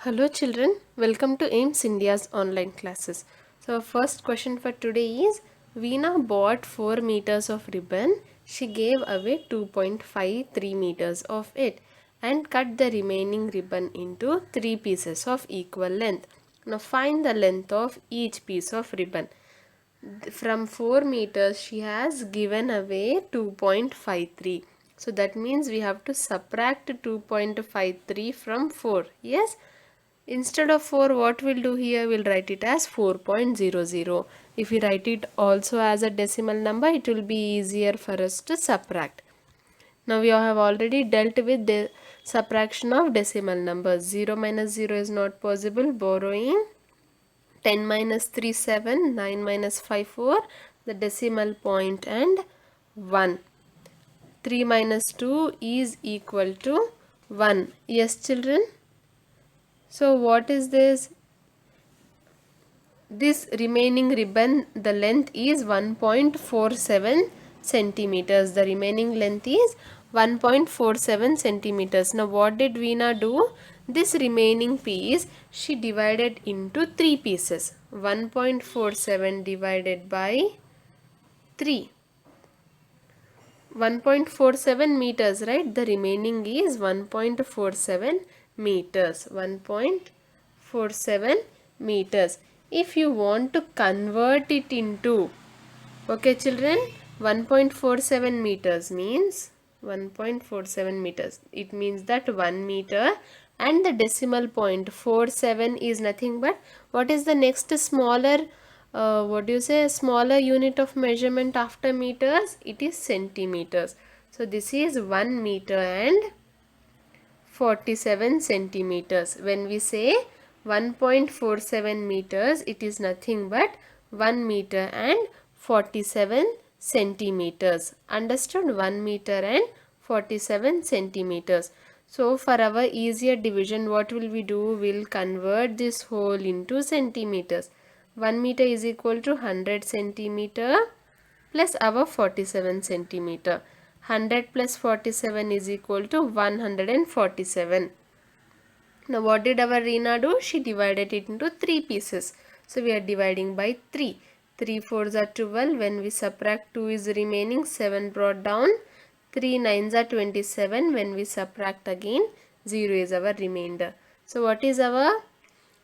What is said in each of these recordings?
Hello children, welcome to AIMS India's online classes. So first question for today is Veena bought 4 meters of ribbon. She gave away 2.53 meters of it and cut the remaining ribbon into 3 pieces of equal length. Now find the length of each piece of ribbon. From 4 meters she has given away 2.53. So that means we have to subtract 2.53 from 4. Yes. Instead of 4, what we'll do here, we'll write it as 4.00. If we write it also as a decimal number, it will be easier for us to subtract. Now we have already dealt with the subtraction of decimal numbers. 0 minus 0 is not possible. Borrowing 10 minus 3 7, 9 minus 5 4, the decimal point, and 1. 3 minus 2 is equal to 1. Yes children? So what is this? This remaining ribbon, the length is 1.47 centimeters. The remaining length is 1.47 centimeters. Now what did Veena do? This remaining piece she divided into 3 pieces. 1.47 divided by 3. 1.47 meters, right? The remaining is 1.47 meters. 1.47 meters. If you want to convert it into, okay children, 1.47 meters means 1.47 meters. It means that 1 meter and the decimal point 47 is nothing but what is the next smaller smaller unit of measurement after meters? It is centimeters. So this is 1 meter and 47 centimeters. When we say 1.47 meters, it is nothing but 1 meter and 47 centimeters. Understood? 1 meter and 47 centimeters. So for our easier division, what will we do? We'll convert this whole into centimeters. 1 meter is equal to 100 centimeter plus our 47 centimeter. 100 plus 47 is equal to 147. Now what did our Reena do? She divided it into 3 pieces. So we are dividing by 3. 3 fours are 12. When we subtract 2 is remaining. 7 brought down. 3 nines are 27. When we subtract again, 0 is our remainder. So what is our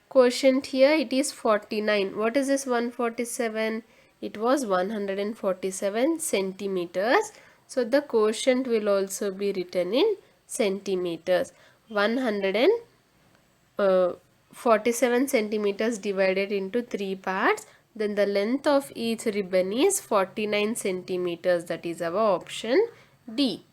quotient here? It is 49. What is this 147? It was 147 centimeters. So the quotient will also be written in centimeters. 147 centimeters divided into 3 parts. Then the length of each ribbon is 49 centimeters. That is our option D.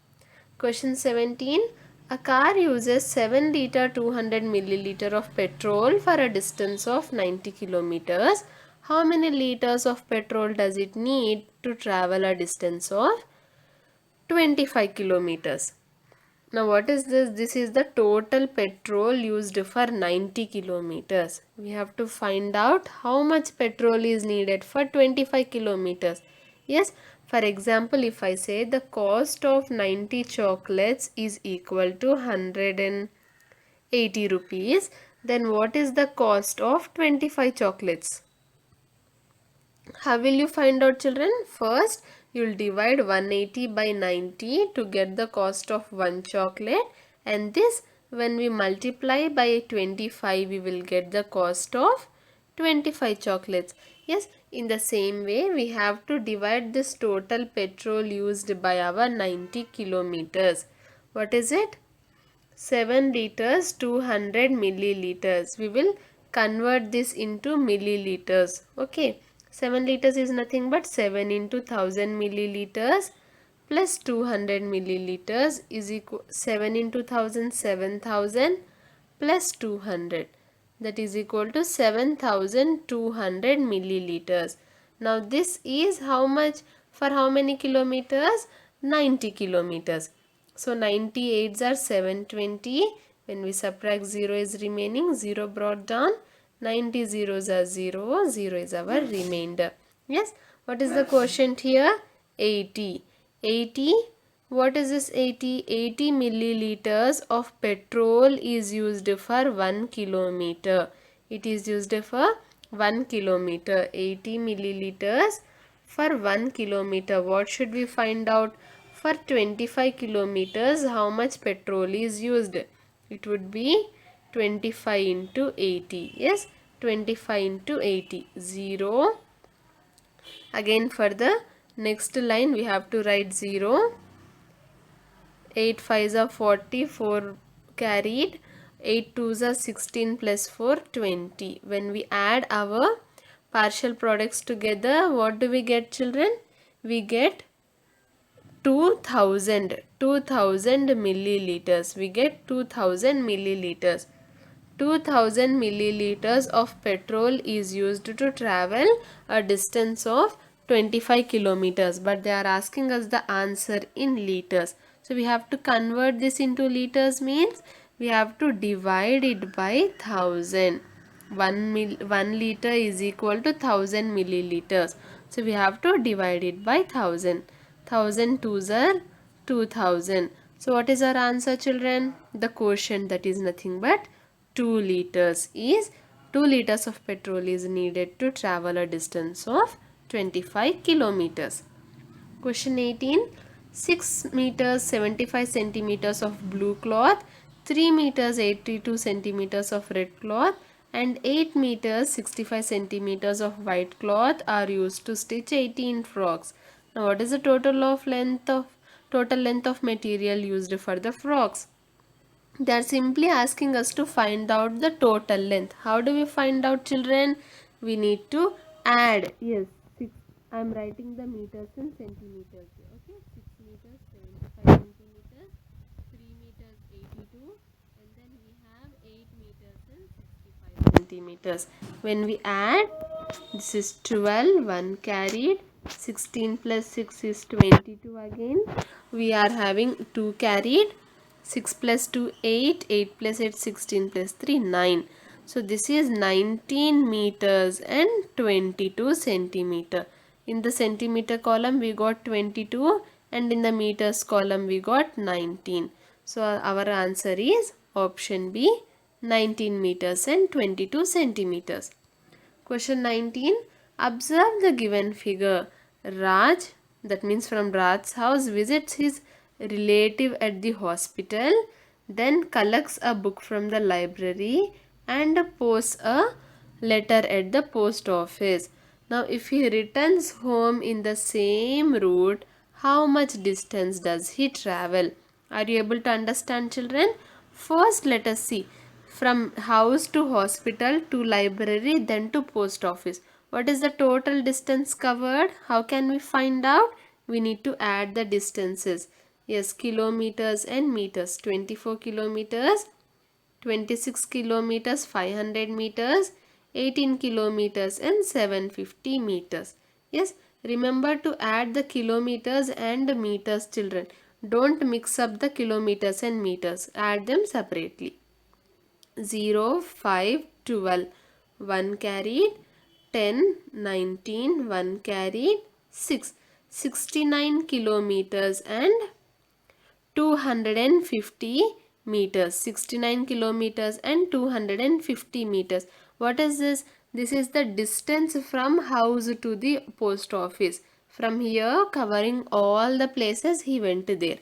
Question 17. A car uses 7 liter 200 milliliter of petrol for a distance of 90 kilometers. How many liters of petrol does it need to travel a distance of 25 kilometers? Now what is this? This is the total petrol used for 90 kilometers. We have to find out how much petrol is needed for 25 kilometers. Yes, for example, if I say the cost of 90 chocolates is equal to 180 rupees, then what is the cost of 25 chocolates? How will you find out children? First, you will divide 180 by 90 to get the cost of one chocolate, and this when we multiply by 25 we will get the cost of 25 chocolates. Yes, in the same way we have to divide this total petrol used by our 90 kilometers. What is it? 7 liters 200 milliliters. We will convert this into milliliters. Okay. 7 liters is nothing but 7 into 1000 milliliters plus 200 milliliters is equal 7 into 1000 7000 plus 200, that is equal to 7200 milliliters. Now this is how much for how many kilometers? 90 kilometers. So 98s are 720. When we subtract 0 is remaining, 0 brought down. 90 zeros are 0, 0 is our remainder. Yes, what is the quotient here? 80. 80 What is this 80? 80 milliliters of petrol is used for 1 kilometer. It is used for 1 kilometer. 80 milliliters for 1 kilometer. What should we find out? For 25 kilometers, how much petrol is used? It would be 25 into 80. Yes, 25 into 80. 0. Again for the next line we have to write 0. 8 5s are 40, 4 carried, 8 2s are 16 plus 4 20. When we add our partial products together, what do we get, children? We get 2000 milliliters. We get 2000 milliliters. 2000 milliliters of petrol is used to travel a distance of 25 kilometers, but they are asking us the answer in liters. So we have to convert this into liters, means we have to divide it by 1000. 1 liter is equal to 1000 milliliters. So we have to divide it by 1000. 1000 twos are 2000. So what is our answer, children? The quotient, that is nothing but 2 liters is 2 liters of petrol is needed to travel a distance of 25 kilometers. Question 18. 6 meters 75 centimeters of blue cloth, 3 meters 82 centimeters of red cloth and 8 meters 65 centimeters of white cloth are used to stitch 18 frocks. Now what is the total length of material used for the frocks? They are simply asking us to find out the total length. How do we find out, children? We need to add. Yes, 6. I am writing the meters in centimeters. Okay, 6 meters 75 centimeters, 3 meters 82, and then we have 8 meters and 65 centimeters. When we add, this is 12, 1 carried, 16 plus 6 is 22 again. We are having 2 carried, 6 plus 2 8, 8 plus 8 16 plus 3 9. So this is 19 meters and 22 centimeter. In the centimeter column we got 22 and in the meters column we got 19. So our answer is option B, 19 meters and 22 centimeters. Question 19. Observe the given figure. Raj, that means from Raj's house, visits his relative at the hospital, then collects a book from the library and posts a letter at the post office. Now, if he returns home in the same route, how much distance does he travel? Are you able to understand, children? First, let us see from house to hospital to library then to post office. What is the total distance covered? How can we find out? We need to add the distances. Yes, kilometers and meters. 24 kilometers, 26 kilometers, 500 meters, 18 kilometers and 750 meters. Yes, remember to add the kilometers and meters, children. Don't mix up the kilometers and meters. Add them separately. 0, 5, 12, 1 carried, 10, 19, 1 carried, 6, 69 kilometers and 250 meters. 69 kilometers and 250 meters. What is this? This is the distance from house to the post office. From here, covering all the places he went there.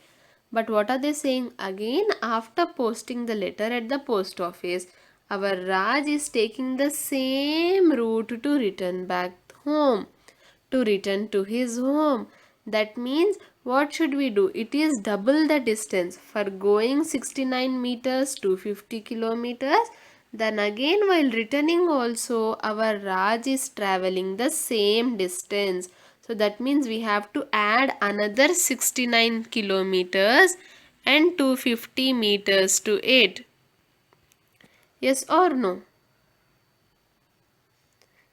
But what are they saying? Again, after posting the letter at the post office, our Raj is taking the same route to return back home, to return to his home. That means what should we do? It is double the distance. For going 69 meters to 50 kilometers, then again while returning also our Raj is traveling the same distance. So that means we have to add another 69 kilometers and 250 meters to it. Yes or no?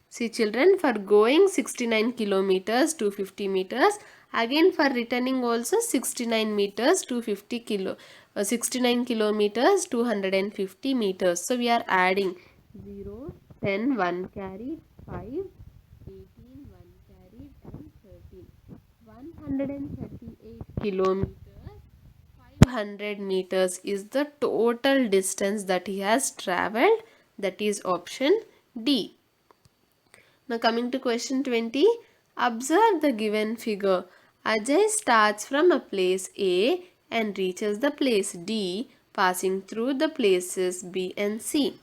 See, children, for going 69 kilometers 250 meters, again for returning also 69 meters 69 kilometers 250 meters. So we are adding 0, 10, 1 carried, 5, 18, 1 carried and 13. 138 kilometers 500 meters is the total distance that he has traveled. That is option D. Now coming to question 20. Observe the given figure. Ajay starts from a place A and reaches the place D, passing through the places B and C.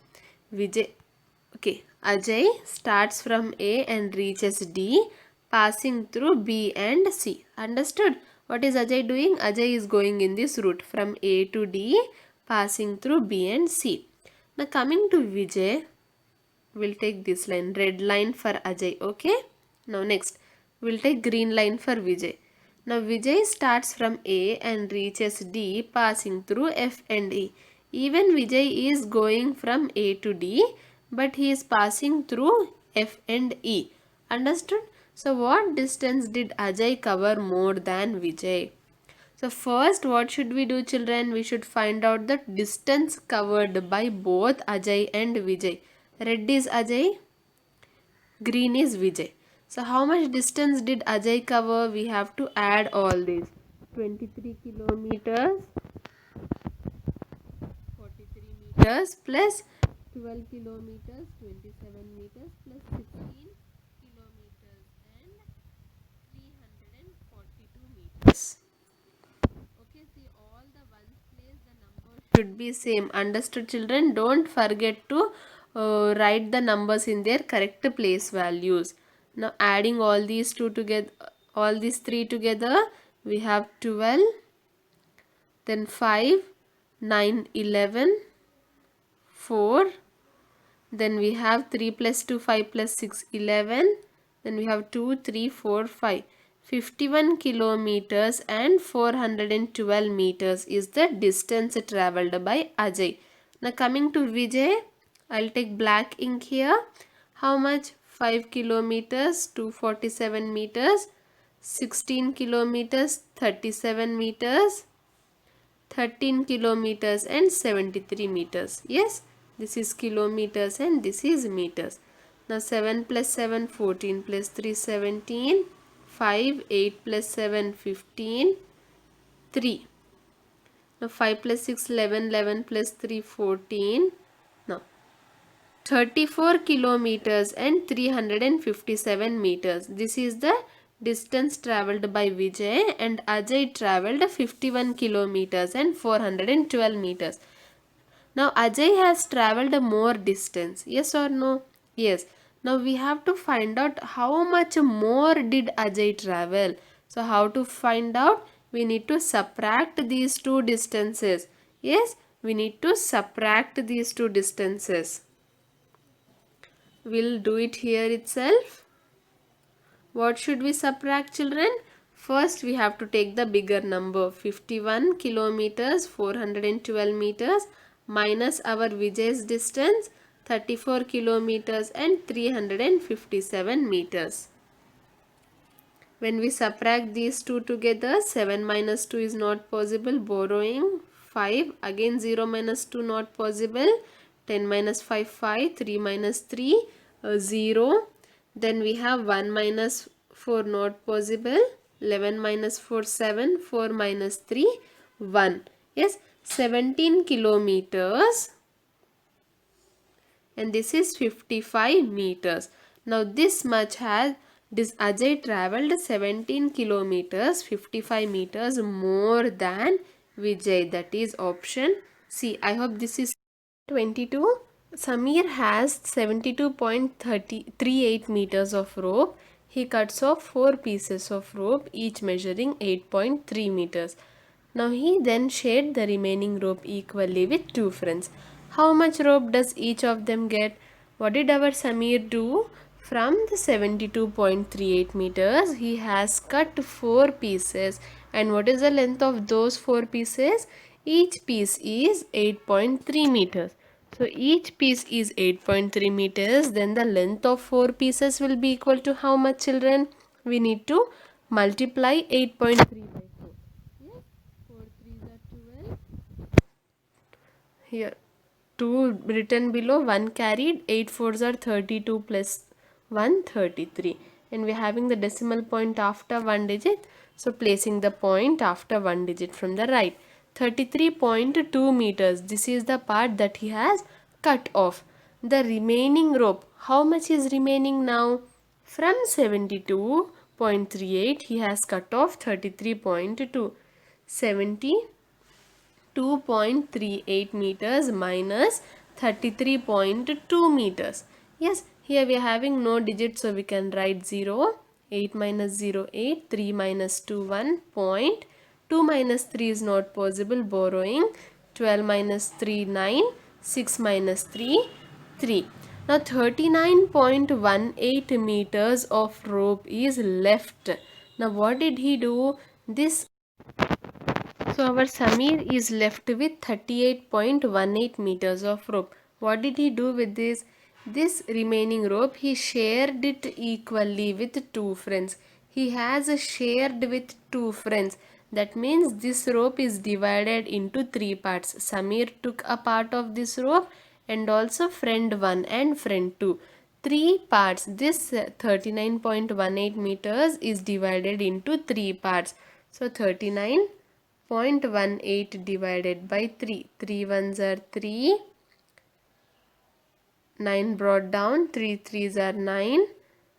Ajay starts from A and reaches D, passing through B and C. Understood? What is Ajay doing? Ajay is going in this route from A to D, passing through B and C. Now coming to Vijay, we'll take this line, red line for Ajay. Okay. Now next, we'll take green line for Vijay. Now Vijay starts from A and reaches D, passing through F and E. Even Vijay is going from A to D, but he is passing through F and E. Understood? So what distance did Ajay cover more than Vijay? So first, what should we do, children? We should find out the distance covered by both Ajay and Vijay. Red is Ajay, green is Vijay. So how much distance did Ajay cover? We have to add all these. 23 kilometers, 43 meters plus 12 kilometers, 27 meters plus 16 kilometers and 342 meters. Okay, see all the ones place the number should be same. Understood, children? Don't forget to write the numbers in their correct place values. Now adding all these two together, all these three together, we have 12, then 5, 9, 11, 4, then we have 3 plus 2, 5 plus 6, 11, then we have 2, 3, 4, 5. 51 kilometers and 412 meters is the distance traveled by Ajay. Now coming to Vijay, I'll take black ink here. How much? 5 kilometers, 247 meters, 16 kilometers, 37 meters, 13 kilometers and 73 meters. Yes, this is kilometers and this is meters. Now 7 plus 7, 14 plus 3, 17, 5, 8 plus 7, 15, 3. Now 5 plus 6, 11, 11 plus 3, 14. Now 34 kilometers and 357 meters. This is the distance travelled by Vijay, and Ajay travelled 51 kilometers and 412 meters. Now Ajay has travelled more distance. Yes or no? Yes. Now we have to find out how much more did Ajay travel. So how to find out? We need to subtract these two distances. Yes, we need to subtract these two distances. We'll do it here itself. What should we subtract, children? First we have to take the bigger number, 51 kilometers 412 meters minus our Vijay's distance 34 kilometers and 357 meters. When we subtract these two together, 7 minus 2 is not possible, borrowing 5, again 0 minus 2 not possible, 10 minus 5, 5, 3 minus 3, 0, then we have 1 minus 4 not possible, 11 minus 4, 7, 4 minus 3, 1. Yes, 17 kilometers and this is 55 meters. Now this much has this Ajay travelled 17 kilometers 55 meters more than Vijay. That is option C. I hope this is 22. Samir has 72.38 meters of rope. He cuts off 4 pieces of rope, each measuring 8.3 meters. Now he then shared the remaining rope equally with 2 friends. How much rope does each of them get? What did our Samir do? From the 72.38 meters, he has cut 4 pieces. And what is the length of those 4 pieces? Each piece is 8.3 meters. So each piece is 8.3 meters. Then the length of 4 pieces will be equal to how much, children? We need to multiply 8.3 by 4. Yes, 4 3s are 12. Here 2 written below, 1 carried, 8 4s are 32 plus 1 33, and we are having the decimal point after one digit, so placing the point after one digit from the right. 33.2 meters. This is the part that he has cut off. The remaining rope, how much is remaining now? From 72.38 he has cut off 33.2. 72.38 meters minus 33.2 meters. Yes, here we are having no digits, so we can write 0. 8 minus 0, 8. 3 minus 2, 1. Point. 2 minus 3 is not possible, borrowing. 12 minus 3, 9. 6 minus 3, 3. Now 39.18 meters of rope is left. Now what did he do? This, so our Samir is left with 38.18 meters of rope. What did he do with this? This remaining rope, he shared it equally with two friends. He has shared with two friends. That means this rope is divided into three parts. Samir took a part of this rope and also friend 1 and friend 2. Three parts. This 39.18 meters is divided into three parts. So 39.18 divided by 3. 3 ones are 3. 9 brought down. 3 threes are 9.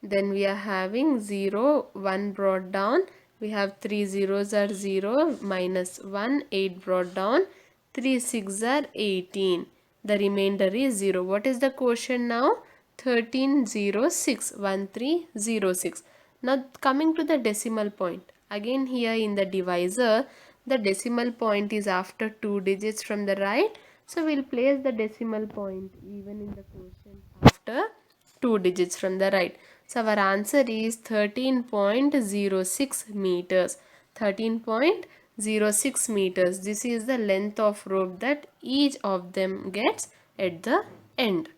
Then we are having 0. 1 brought down. We have 3 zeros are 0. Minus 1. 8 brought down. 3 6 are 18. The remainder is 0. What is the quotient now? 1306. 1306. Now coming to the decimal point. Again here in the divisor, the decimal point is after 2 digits from the right. So we'll place the decimal point even in the quotient after 2 digits from the right. So our answer is 13.06 meters. 13.06 meters. This is the length of rope that each of them gets at the end.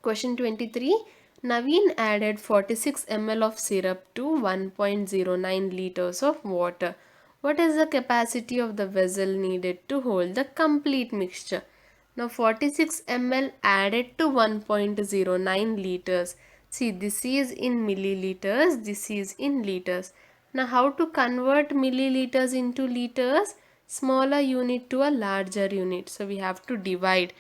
Question 23. Naveen added 46 ml of syrup to 1.09 liters of water. What is the capacity of the vessel needed to hold the complete mixture? Now 46 ml added to 1.09 liters. See, this is in milliliters, this is in liters. Now how to convert milliliters into liters? Smaller unit to a larger unit. So we have to divide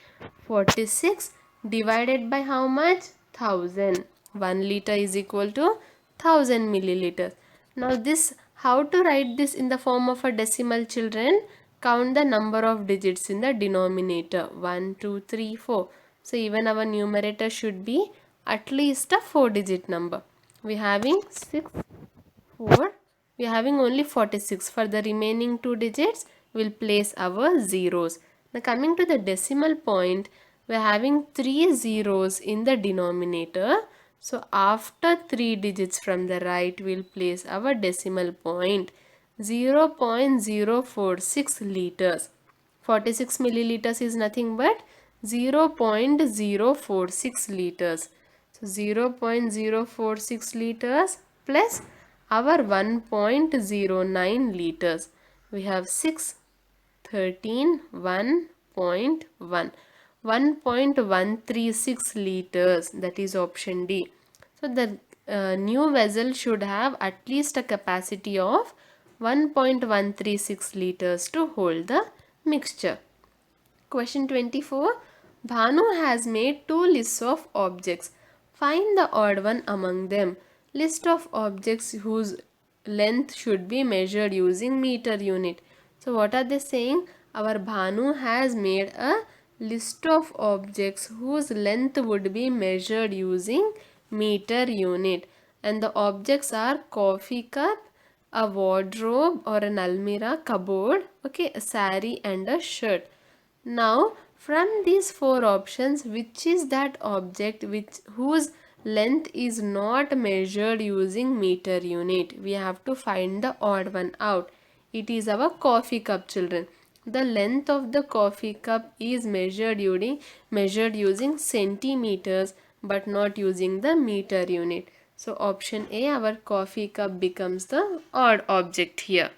46 divided by how much? 1000. 1 liter is equal to 1000 milliliters. Now this, how to write this in the form of a decimal, children? Count the number of digits in the denominator. 1, 2, 3, 4. So even our numerator should be at least a 4-digit number. We are having 6, 4. We are having only 46. For the remaining 2 digits, we will place our zeros. Now coming to the decimal point, we are having 3 zeros in the denominator. So after 3 digits from the right, we will place our decimal point. 0.046 liters. 46 milliliters is nothing but 0.046 liters. So 0.046 liters plus our 1.09 liters. We have 6, 13, 1.1. 1.136 liters, that is option D. So the new vessel should have at least a capacity of 1.136 liters to hold the mixture. Question 24. Bhanu has made 2 lists of objects. Find the odd one among them. List of objects whose length should be measured using meter unit. So what are they saying? Our Bhanu has made a list of objects whose length would be measured using meter unit. And the objects are coffee cup, a wardrobe or an almirah, cupboard, okay, a sari and a shirt. Now from these 4 options, which is that object whose length is not measured using meter unit? We have to find the odd one out. It is our coffee cup, children. The length of the coffee cup is measured using centimeters but not using the meter unit. So option A, our coffee cup, becomes the odd object here.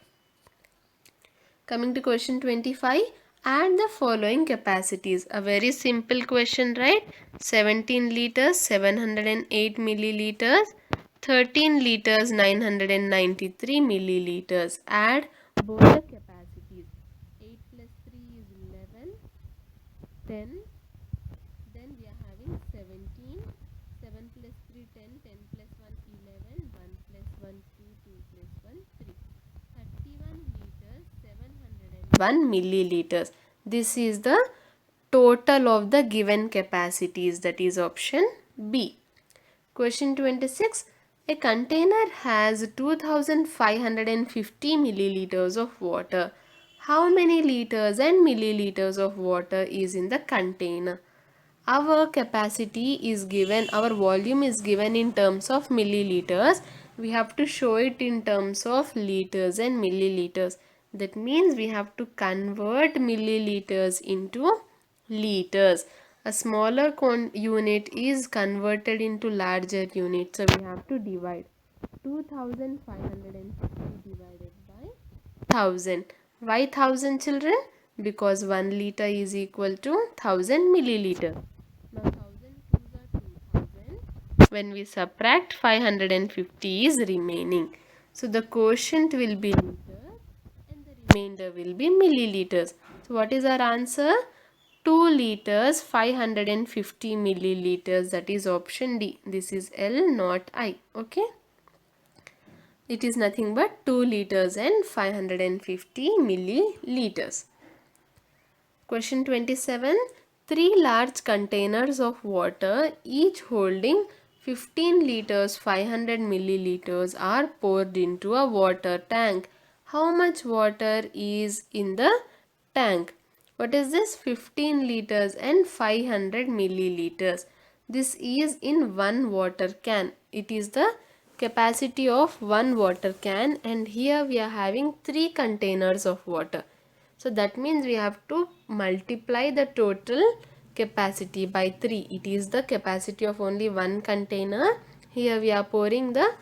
Coming to question 25, add the following capacities. A very simple question, right? 17 liters, 708 milliliters, 13 liters, 993 milliliters. Add both the capacities. 10. Then we are having 17. 7 plus 3, 10. 10 plus 1, 11. 1 plus 1, 2. 2 plus 1, 3. 31 liters, 701 milliliters. This is the total of the given capacities, that is option B. Question 26. A container has 2550 milliliters of water. How many liters and milliliters of water is in the container? Our capacity is given, our volume is given in terms of milliliters. We have to show it in terms of liters and milliliters. That means we have to convert milliliters into liters. A smaller unit is converted into larger unit. So we have to divide 2550 divided by 1000. Why 1000 children? Because 1 liter is equal to 1000 milliliter. Now 1000 twos are 2000. When we subtract, 550 is remaining. So the quotient will be liters and the remainder will be milliliters. So what is our answer? 2 liters 550 milliliters, that is option D. This is L, not I. Okay. It is nothing but 2 liters and 550 milliliters. Question 27. 3 large containers of water, each holding 15 liters 500 milliliters, are poured into a water tank. How much water is in the tank? What is this? 15 liters and 500 milliliters. This is in one water can. It is the capacity of one water can, and here we are having 3 containers of water. So that means we have to multiply the total capacity by 3. It is the capacity of only one container. Here we are pouring the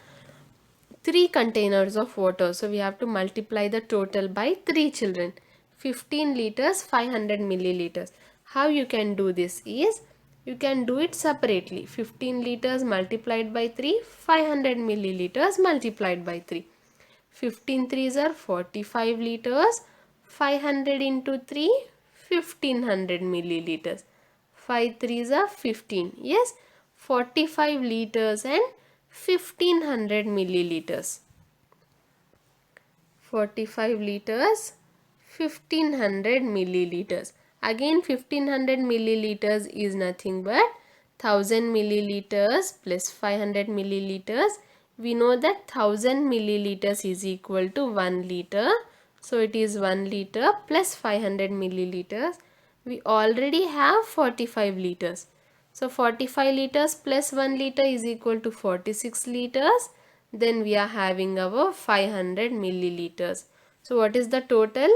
3 containers of water. So we have to multiply the total by 3 children. 15 liters, 500 milliliters. How you can do this is, you can do it separately. 15 liters multiplied by 3, 500 milliliters multiplied by 3. 15 threes are 45 liters. 500 into 3, 1500 milliliters. 5 threes are 15. Yes, 45 liters and 1500 milliliters. 45 liters, 1500 milliliters. Again 1500 milliliters is nothing but 1000 milliliters plus 500 milliliters. We know that 1000 milliliters is equal to 1 liter. So it is 1 liter plus 500 milliliters. We already have 45 liters. So 45 liters plus 1 liter is equal to 46 liters. Then we are having our 500 milliliters. So what is the total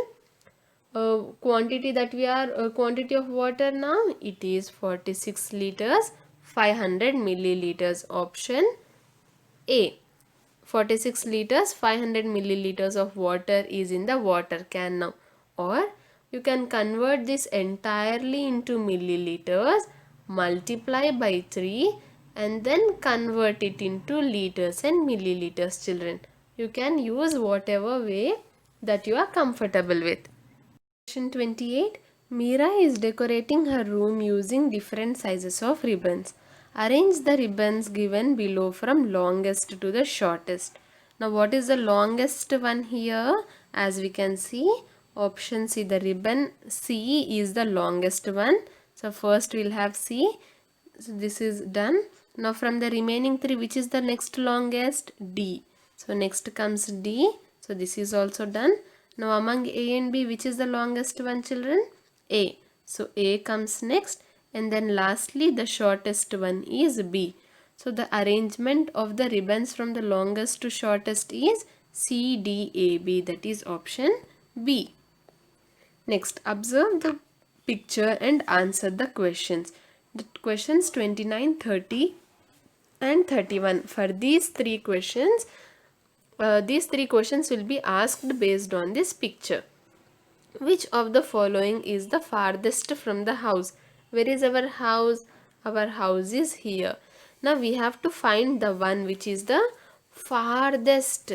quantity that we are quantity of water now? It is 46 liters 500 milliliters, option A. 46 liters 500 milliliters of water is in the water can now. Or you can convert this entirely into milliliters, multiply by 3 and then convert it into liters and milliliters children. You can use whatever way that you are comfortable with. Question 28. Meera is decorating her room using different sizes of ribbons. Arrange the ribbons given below from longest to the shortest. Now what is the longest one here? As we can see, option C, the ribbon C is the longest one. So first we'll have C. So this is done. Now from the remaining 3, which is the next longest? D. So next comes D. So this is also done. Now among A and B, which is the longest one children? A. So A comes next, and then lastly the shortest one is B. So the arrangement of the ribbons from the longest to shortest is C, D, A, B, that is option B. Next, observe the picture and answer the questions. The questions 29, 30 and 31. For these three questions will be asked based on this picture. Which of the following is the farthest from the house? Where is our house? Our house is here. Now we have to find the one which is the farthest.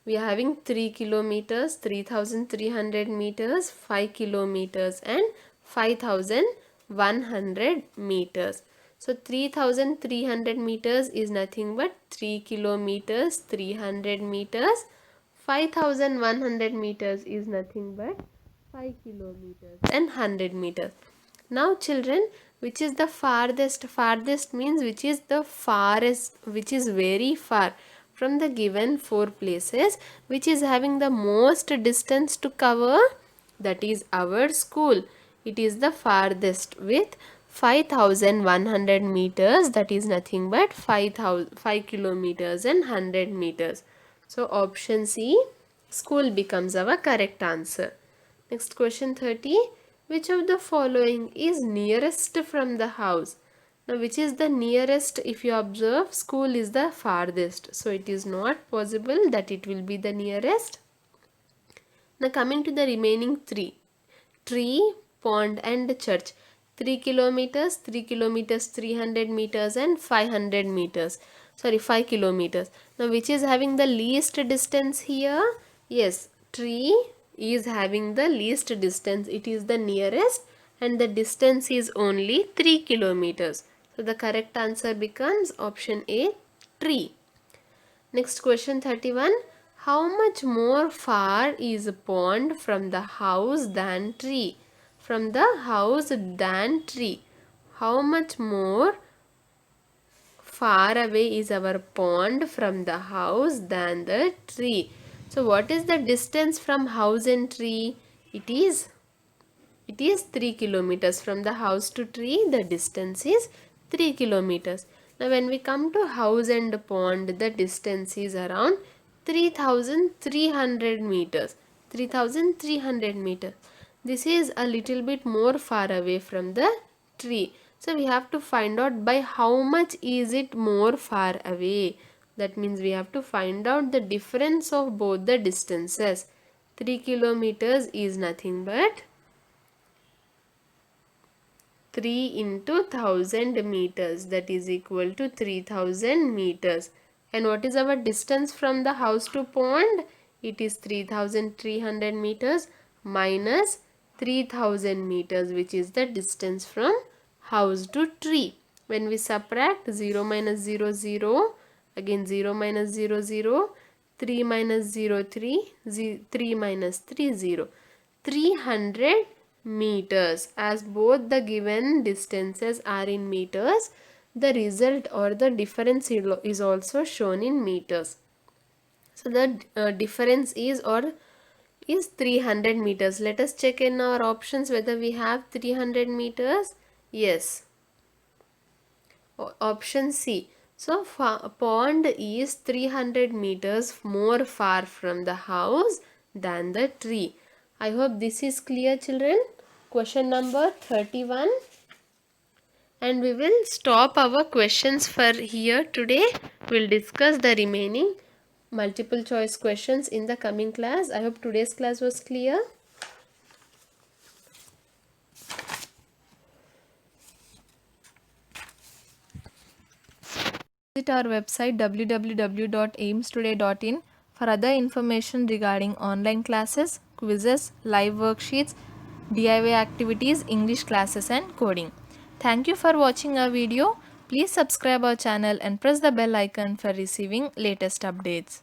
We are having 3 kilometers, 3300 meters, 5 kilometers and 5000 100 meters. So 3300 meters is nothing but 3 kilometers 300 meters. 5100 meters is nothing but 5 kilometers and 100 meters. Now children, which is the farthest? Farthest means which is the farthest, which is very far from the given four places, which is having the most distance to cover, that is our school. It is the farthest with 5100 meters, that is nothing but 5 kilometers and 100 meters. So option C, school, becomes our correct answer. Next question 30. Which of the following is nearest from the house? Now which is the nearest? If you observe, school is the farthest. So it is not possible that it will be the nearest. Now coming to the remaining three. Tree, pond and church. 3 kilometers, 3 kilometers, 300 meters and 500 meters. Sorry, 5 kilometers. Now which is having the least distance here? Yes, tree is having the least distance. It is the nearest and the distance is only 3 kilometers. So the correct answer becomes option A, tree. Next question 31. How much more far is a pond from the house than tree? From the house than tree. How much more far away is our pond from the house than the tree? So what is the distance from house and tree? It is 3 kilometers. From the house to tree, the distance is 3 kilometers. Now when we come to house and pond, the distance is around 3300 meters. 3300 meters. This is a little bit more far away from the tree. So we have to find out by how much is it more far away. That means we have to find out the difference of both the distances. 3 kilometers is nothing but 3 into 1000 meters, that is equal to 3000 meters. And what is our distance from the house to pond? It is 3300 meters minus 3000 meters, which is the distance from house to tree. When we subtract, 0 minus 0, 0, again 0 minus 0, 0, 3 minus 0, 3, 3 minus 3, 0. 300 meters. As both the given distances are in meters, the result or the difference is also shown in meters. So the difference is 300 meters. Let us check in our options whether we have 300 meters. Yes. Option C. So pond is 300 meters more far from the house than the tree. I hope this is clear, children. Question number 31. And we will stop our questions for here today. We will discuss the remaining multiple choice questions in the coming class. I hope today's class was clear. Visit our website www.aimstoday.in for other information regarding online classes, quizzes, live worksheets, DIY activities, English classes and coding. Thank you for watching our video. Please subscribe our channel and press the bell icon for receiving latest updates.